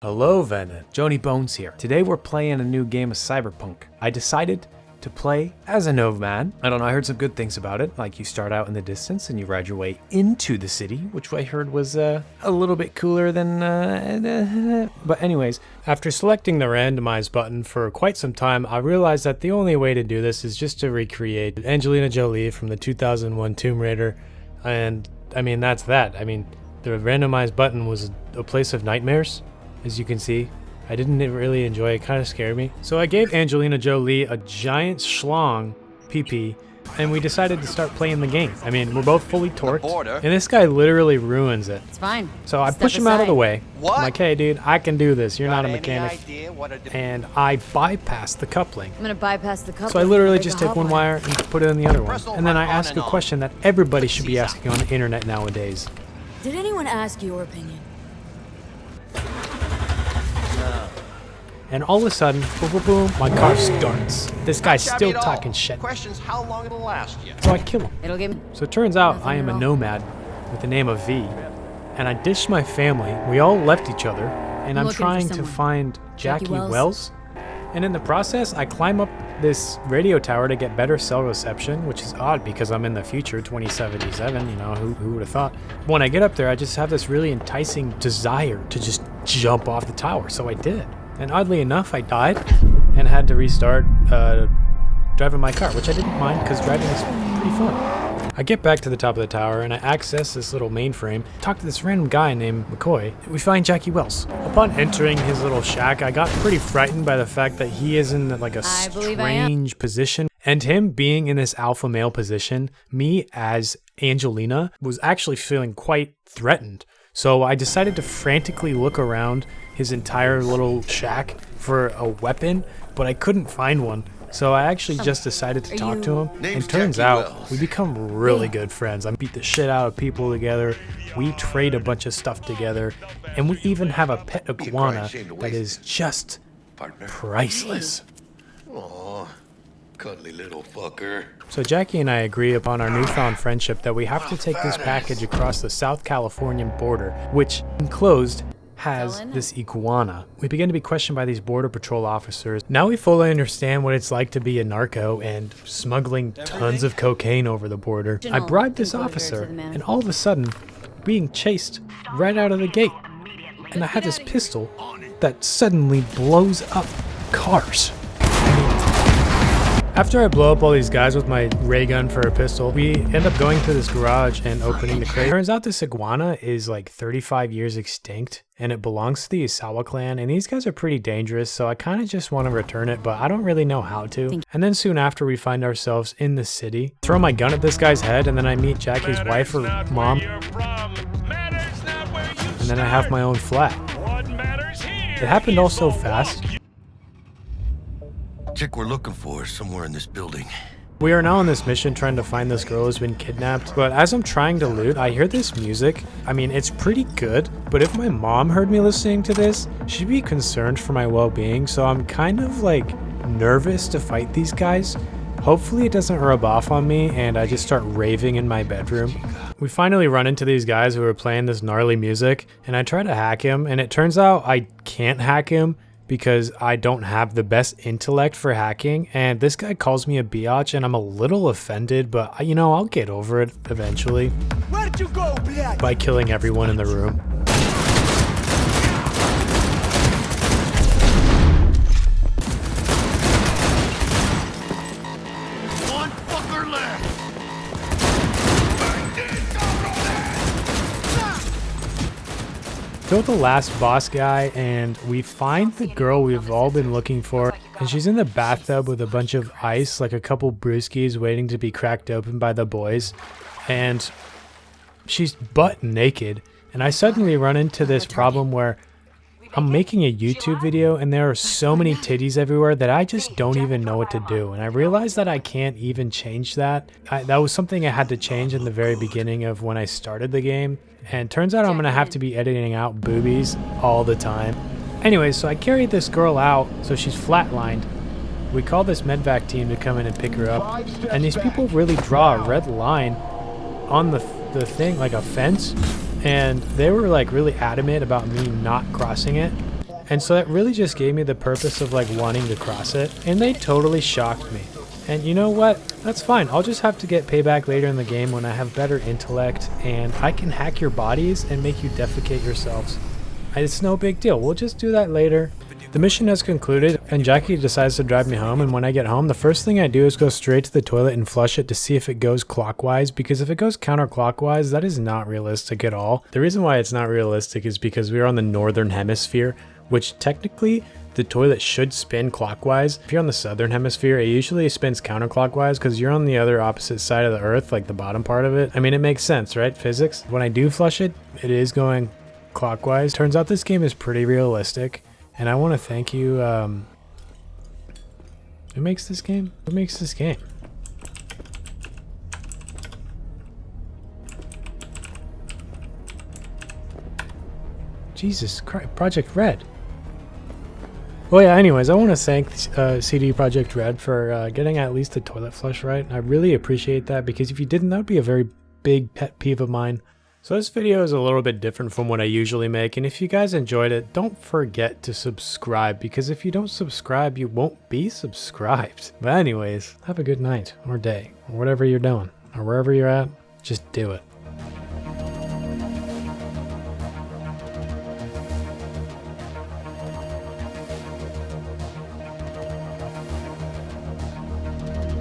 Hello Venom, JonieBones here. Today we're playing a new game of Cyberpunk. I decided to play as a nomad. I don't know, I heard some good things about it. Like you start out in the distance and you ride your way into the city, which I heard was a little bit cooler than... But anyways, after selecting the randomize button for quite some time, I realized that the only way to do this is just to recreate Angelina Jolie from the 2001 Tomb Raider. And I mean, that's that. I mean, the randomize button was a place of nightmares. As you can see, I didn't really enjoy it, kind of scared me. So I gave Angelina Jolie a giant schlong PP, and we decided to start playing the game. I mean, we're both fully torqued, and this guy literally ruins it. It's fine. So I push him out of the way. What? I'm like, hey dude, I can do this. You're not a mechanic. And I bypass the coupling. I'm gonna bypass the coupling. So I literally just take one wire and put it in the other one. And then I ask a question that everybody should be asking on the internet nowadays. Did anyone ask your opinion? And all of a sudden, boom, boom, boom, my car starts. This guy's still talking shit. Questions how long it'll last you. So I kill him. It'll give me... So it turns out I am a nomad with the name of V, and I ditched my family. We all left each other, and I'm trying to find Jackie Wells. And in the process, I climb up this radio tower to get better cell reception, which is odd because I'm in the future, 2077, you know, who would have thought? When I get up there, I just have this really enticing desire to just jump off the tower, so I did. And oddly enough, I died and had to restart driving my car, which I didn't mind because driving is pretty fun. I get back to the top of the tower and I access this little mainframe, talk to this random guy named McCoy. We find Jackie Wells. Upon entering his little shack, I got pretty frightened by the fact that he is in like a strange position. And him being in this alpha male position, me as Angelina was actually feeling quite threatened. So I decided to frantically look around his entire little shack for a weapon, but I couldn't find one. So I actually just decided to talk to him, and turns out we become really good friends. I beat the shit out of people together, we trade a bunch of stuff together, and we even have a pet iguana that is just priceless. Aw, cuddly little fucker. So Jackie and I agree upon our newfound friendship that we have to take this package across the South Californian border, which enclosed has this iguana. We begin to be questioned by these border patrol officers. Now we fully understand what it's like to be a narco and smuggling tons of cocaine over the border. I bribed this officer, and all of a sudden, being chased right out of the gate. And I have this pistol that suddenly blows up cars. After I blow up all these guys with my ray gun for a pistol, we end up going to this garage and opening the crate. Turns out this iguana is like 35 years extinct, and it belongs to the Isawa clan, and these guys are pretty dangerous, so I kind of just want to return it, but I don't really know how to. And then soon after, we find ourselves in the city. Throw my gun at this guy's head, and then I meet Jackie's wife or mom. And then I have my own flat. It happened all so fast. Chick we're looking for is somewhere in this building. We are now on this mission trying to find this girl who's been kidnapped, but as I'm trying to loot, I hear this music. I mean, it's pretty good, but if my mom heard me listening to this, she'd be concerned for my well-being, so I'm kind of like nervous to fight these guys. Hopefully it doesn't rub off on me and I just start raving in my bedroom. We finally run into these guys who are playing this gnarly music, and I try to hack him, and it turns out I can't hack him because I don't have the best intellect for hacking, and this guy calls me a biatch, and I'm a little offended, but you know, I'll get over it eventually. Where'd you go, biatch? By killing everyone in the room. One fucker left. Kill the last boss guy, and we find the girl we've all been looking for, and she's in the bathtub with a bunch of ice, like a couple brewskis waiting to be cracked open by the boys, and she's butt naked. And I suddenly run into this problem where I'm making a YouTube video and there are so many titties everywhere that I just don't even know what to do. And I realized that I can't even change that. That was something I had to change in the very beginning of when I started the game. And turns out I'm gonna have to be editing out boobies all the time. Anyways, so I carried this girl out, so she's flatlined. We call this medvac team to come in and pick her up. And these people really draw a red line on the thing, like a fence. And they were like really adamant about me not crossing it. And so that really just gave me the purpose of like wanting to cross it, and they totally shocked me. And you know what? That's fine. I'll just have to get payback later in the game when I have better intellect and I can hack your bodies and make you defecate yourselves. It's no big deal. We'll just do that later. The mission has concluded and Jackie decides to drive me home, and when I get home, the first thing I do is go straight to the toilet and flush it to see if it goes clockwise, because if it goes counterclockwise, that is not realistic at all. The reason why it's not realistic is because we are on the northern hemisphere, which technically the toilet should spin clockwise. If you're on the southern hemisphere, it usually spins counterclockwise because you're on the other opposite side of the earth, like the bottom part of it. I mean, it makes sense, right? Physics. When I do flush it, it is going clockwise. Turns out this game is pretty realistic, and I want to thank you. Who makes this game? Who makes this game? Jesus Christ, Project Red. Well, yeah, anyways, I want to thank CD Projekt Red for getting at least the toilet flush right. I really appreciate that, because if you didn't, that would be a very big pet peeve of mine. So this video is a little bit different from what I usually make, and if you guys enjoyed it, don't forget to subscribe, because if you don't subscribe, you won't be subscribed. But anyways, have a good night, or day, or whatever you're doing, or wherever you're at, just do it.